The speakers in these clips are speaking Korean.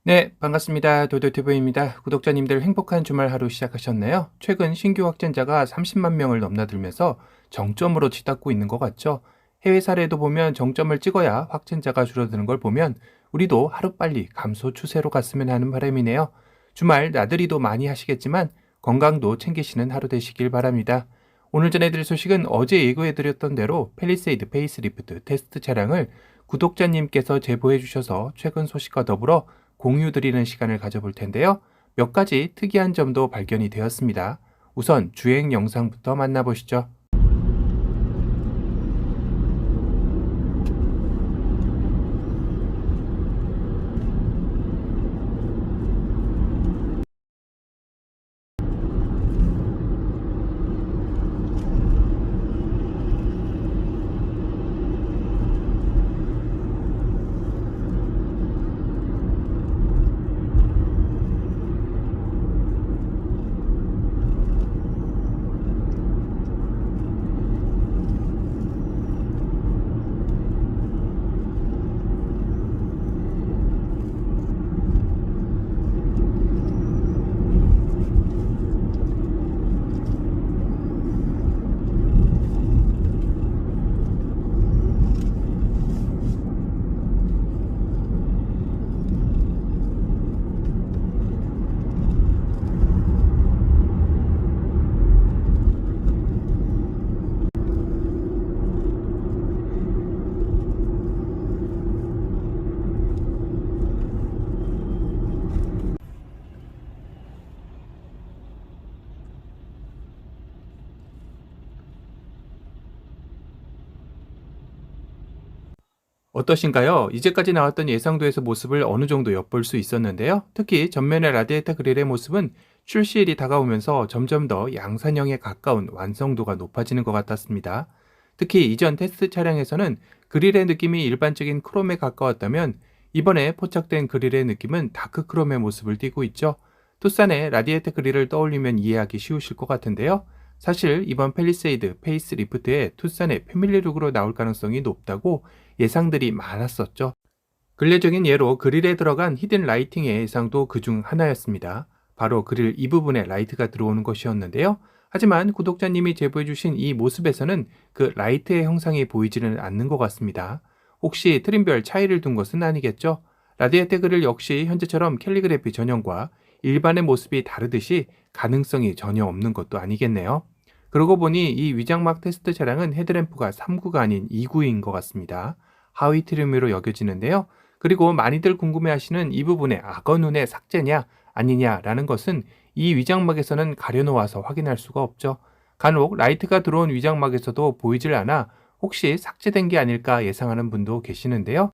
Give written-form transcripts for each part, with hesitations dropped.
네, 반갑습니다. 도도TV입니다. 구독자님들 행복한 주말 하루 시작하셨나요? 최근 신규 확진자가 30만 명을 넘나들면서 정점으로 치닫고 있는 것 같죠? 해외 사례도 보면 정점을 찍어야 확진자가 줄어드는 걸 보면 우리도 하루빨리 감소 추세로 갔으면 하는 바람이네요. 주말 나들이도 많이 하시겠지만 건강도 챙기시는 하루 되시길 바랍니다. 오늘 전해드릴 소식은 어제 예고해드렸던 대로 팰리세이드 페이스리프트 테스트 차량을 구독자님께서 제보해 주셔서 최근 소식과 더불어 공유드리는 시간을 가져볼 텐데요. 몇 가지 특이한 점도 발견이 되었습니다. 우선 주행 영상부터 만나보시죠. 어떠신가요? 이제까지 나왔던 예상도에서 모습을 어느 정도 엿볼 수 있었는데요. 특히 전면의 라디에이터 그릴의 모습은 출시일이 다가오면서 점점 더 양산형에 가까운 완성도가 높아지는 것 같았습니다. 특히 이전 테스트 차량에서는 그릴의 느낌이 일반적인 크롬에 가까웠다면 이번에 포착된 그릴의 느낌은 다크 크롬의 모습을 띠고 있죠. 투싼의 라디에이터 그릴을 떠올리면 이해하기 쉬우실 것 같은데요. 사실 이번 팰리세이드 페이스리프트에 투싼의 패밀리룩으로 나올 가능성이 높다고 예상들이 많았었죠. 근래적인 예로 그릴에 들어간 히든 라이팅의 예상도 그중 하나였습니다. 바로 그릴 이 부분에 라이트가 들어오는 것이었는데요. 하지만 구독자님이 제보해주신 이 모습에서는 그 라이트의 형상이 보이지는 않는 것 같습니다. 혹시 트림별 차이를 둔 것은 아니겠죠? 라디에이터 그릴 역시 현재처럼 캘리그래피 전형과 일반의 모습이 다르듯이 가능성이 전혀 없는 것도 아니겠네요. 그러고 보니 이 위장막 테스트 차량은 헤드램프가 3구가 아닌 2구인 것 같습니다. 하위 트림으로 여겨지는데요. 그리고 많이들 궁금해하시는 이 부분의 악어눈의 삭제냐 아니냐라는 것은 이 위장막에서는 가려놓아서 확인할 수가 없죠. 간혹 라이트가 들어온 위장막에서도 보이질 않아 혹시 삭제된 게 아닐까 예상하는 분도 계시는데요.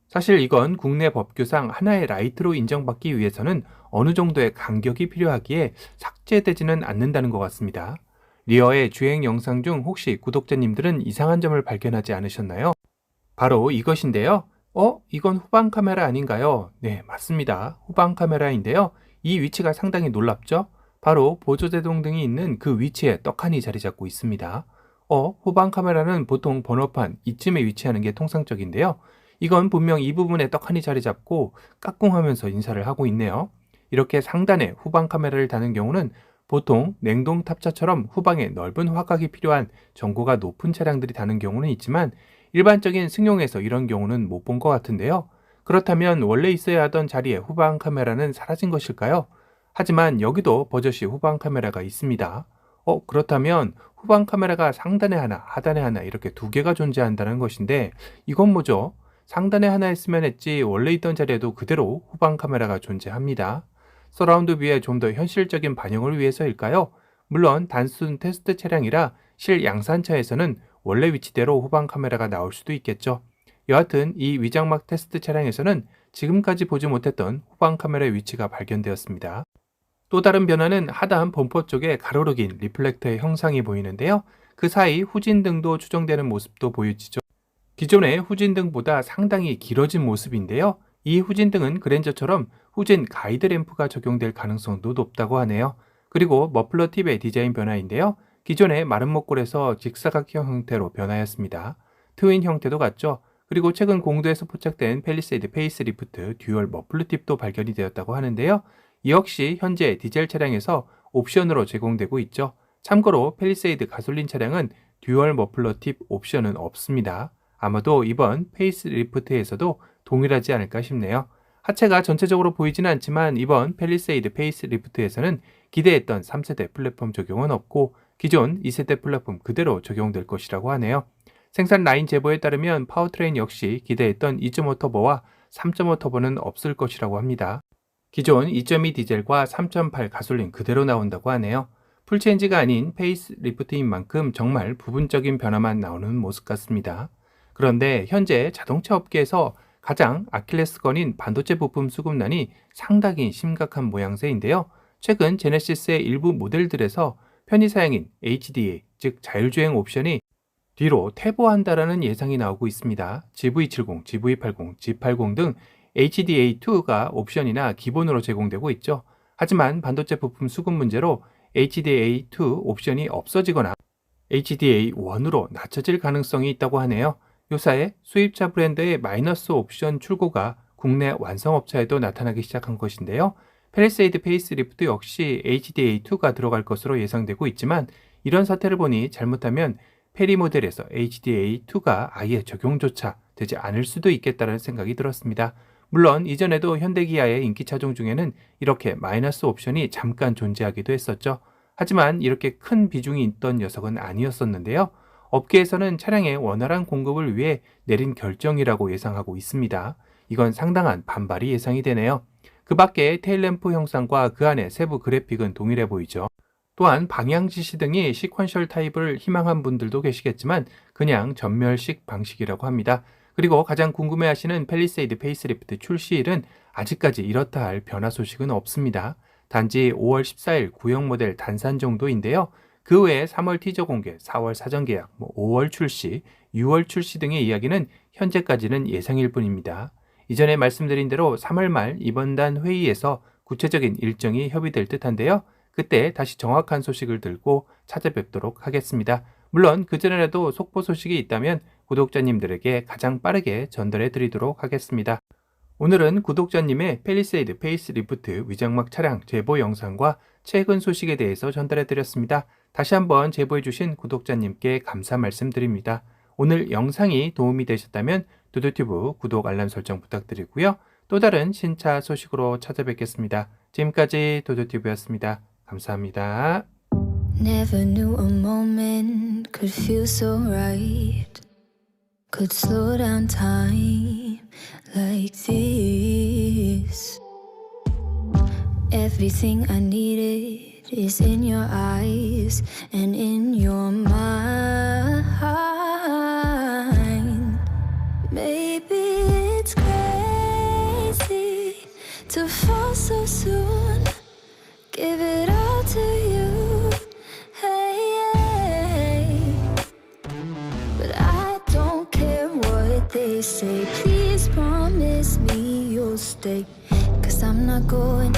사실 이건 국내 법규상 하나의 라이트로 인정받기 위해서는 어느 정도의 간격이 필요하기에 삭제되지는 않는다는 것 같습니다. 리어의 주행 영상 중 혹시 구독자님들은 이상한 점을 발견하지 않으셨나요? 바로 이것인데요. 이건 후방 카메라 아닌가요? 네, 맞습니다. 후방 카메라인데요. 이 위치가 상당히 놀랍죠? 바로 보조제동등이 있는 그 위치에 떡하니 자리 잡고 있습니다. 후방 카메라는 보통 번호판 이쯤에 위치하는 게 통상적인데요. 이건 분명 이 부분에 떡하니 자리 잡고 까꿍하면서 인사를 하고 있네요. 이렇게 상단에 후방 카메라를 다는 경우는 보통 냉동 탑차처럼 후방에 넓은 화각이 필요한 전고가 높은 차량들이 다는 경우는 있지만 일반적인 승용에서 이런 경우는 못 본 것 같은데요. 그렇다면 원래 있어야 하던 자리에 후방 카메라는 사라진 것일까요? 하지만 여기도 버젓이 후방 카메라가 있습니다. 그렇다면 후방 카메라가 상단에 하나, 하단에 하나 이렇게 두 개가 존재한다는 것인데 이건 뭐죠? 상단에 하나 있으면 했지 원래 있던 자리에도 그대로 후방 카메라가 존재합니다. 서라운드 뷰의 좀 더 현실적인 반영을 위해서일까요? 물론 단순 테스트 차량이라 실 양산차에서는 원래 위치대로 후방 카메라가 나올 수도 있겠죠. 여하튼 이 위장막 테스트 차량에서는 지금까지 보지 못했던 후방 카메라의 위치가 발견되었습니다. 또 다른 변화는 하단 범퍼 쪽에 가로로 긴 리플렉터의 형상이 보이는데요. 그 사이 후진등도 추정되는 모습도 보여지죠. 기존의 후진등보다 상당히 길어진 모습인데요. 이 후진등은 그랜저처럼 후진 가이드 램프가 적용될 가능성도 높다고 하네요. 그리고 머플러 팁의 디자인 변화인데요. 기존의 마른 목골에서 직사각형 형태로 변하였습니다. 트윈 형태도 같죠. 그리고 최근 공도에서 포착된 팰리세이드 페이스리프트 듀얼 머플러 팁도 발견이 되었다고 하는데요. 이 역시 현재 디젤 차량에서 옵션으로 제공되고 있죠. 참고로 팰리세이드 가솔린 차량은 듀얼 머플러 팁 옵션은 없습니다. 아마도 이번 페이스리프트에서도 동일하지 않을까 싶네요. 하체가 전체적으로 보이지는 않지만 이번 팰리세이드 페이스리프트에서는 기대했던 3세대 플랫폼 적용은 없고 기존 2세대 플랫폼 그대로 적용될 것이라고 하네요. 생산 라인 제보에 따르면 파워트레인 역시 기대했던 2.5 터보와 3.5 터보는 없을 것이라고 합니다. 기존 2.2 디젤과 3.8 가솔린 그대로 나온다고 하네요. 풀체인지가 아닌 페이스리프트인 만큼 정말 부분적인 변화만 나오는 모습 같습니다. 그런데 현재 자동차 업계에서 가장 아킬레스건인 반도체 부품 수급난이 상당히 심각한 모양새인데요. 최근 제네시스의 일부 모델들에서 편의 사양인 HDA, 즉 자율주행 옵션이 뒤로 퇴보한다라는 예상이 나오고 있습니다. GV70, GV80, G80 등 HDA2가 옵션이나 기본으로 제공되고 있죠. 하지만 반도체 부품 수급 문제로 HDA2 옵션이 없어지거나 HDA1으로 낮춰질 가능성이 있다고 하네요. 요사의 수입차 브랜드의 마이너스 옵션 출고가 국내 완성업체에도 나타나기 시작한 것인데요. 팰리세이드 페이스리프트 역시 HDA2가 들어갈 것으로 예상되고 있지만 이런 사태를 보니 잘못하면 페리 모델에서 HDA2가 아예 적용조차 되지 않을 수도 있겠다는 생각이 들었습니다. 물론 이전에도 현대기아의 인기 차종 중에는 이렇게 마이너스 옵션이 잠깐 존재하기도 했었죠. 하지만 이렇게 큰 비중이 있던 녀석은 아니었었는데요. 업계에서는 차량의 원활한 공급을 위해 내린 결정이라고 예상하고 있습니다. 이건 상당한 반발이 예상이 되네요. 그 밖에 테일램프 형상과 그 안의 세부 그래픽은 동일해 보이죠. 또한 방향 지시 등이 시퀀셜 타입을 희망한 분들도 계시겠지만 그냥 전멸식 방식이라고 합니다. 그리고 가장 궁금해하시는 팰리세이드 페이스리프트 출시일은 아직까지 이렇다 할 변화 소식은 없습니다. 단지 5월 14일 구형 모델 단산 정도인데요. 그 외에 3월 티저 공개, 4월 사전 계약, 5월 출시, 6월 출시 등의 이야기는 현재까지는 예상일 뿐입니다. 이전에 말씀드린 대로 3월 말 이번 단 회의에서 구체적인 일정이 협의될 듯한데요. 그때 다시 정확한 소식을 들고 찾아뵙도록 하겠습니다. 물론 그전에라도 속보 소식이 있다면 구독자님들에게 가장 빠르게 전달해 드리도록 하겠습니다. 오늘은 구독자님의 팰리세이드 페이스리프트 위장막 차량 제보 영상과 최근 소식에 대해서 전달해 드렸습니다. 다시 한번 제보해 주신 구독자님께 감사 말씀드립니다. 오늘 영상이 도움이 되셨다면 두두튜브 구독 알람 설정 부탁드리고요. 또 다른 신차 소식으로 찾아뵙겠습니다. 지금까지 두두튜브였습니다. 감사합니다. Never knew a moment could feel so right. Could slow down time like this. Everything I needed is in your eyes and in your mind. Maybe it's crazy to fall so soon. Give it all to you. Hey, but I don't care what they say. Please promise me you'll stay. 'Cause I'm not going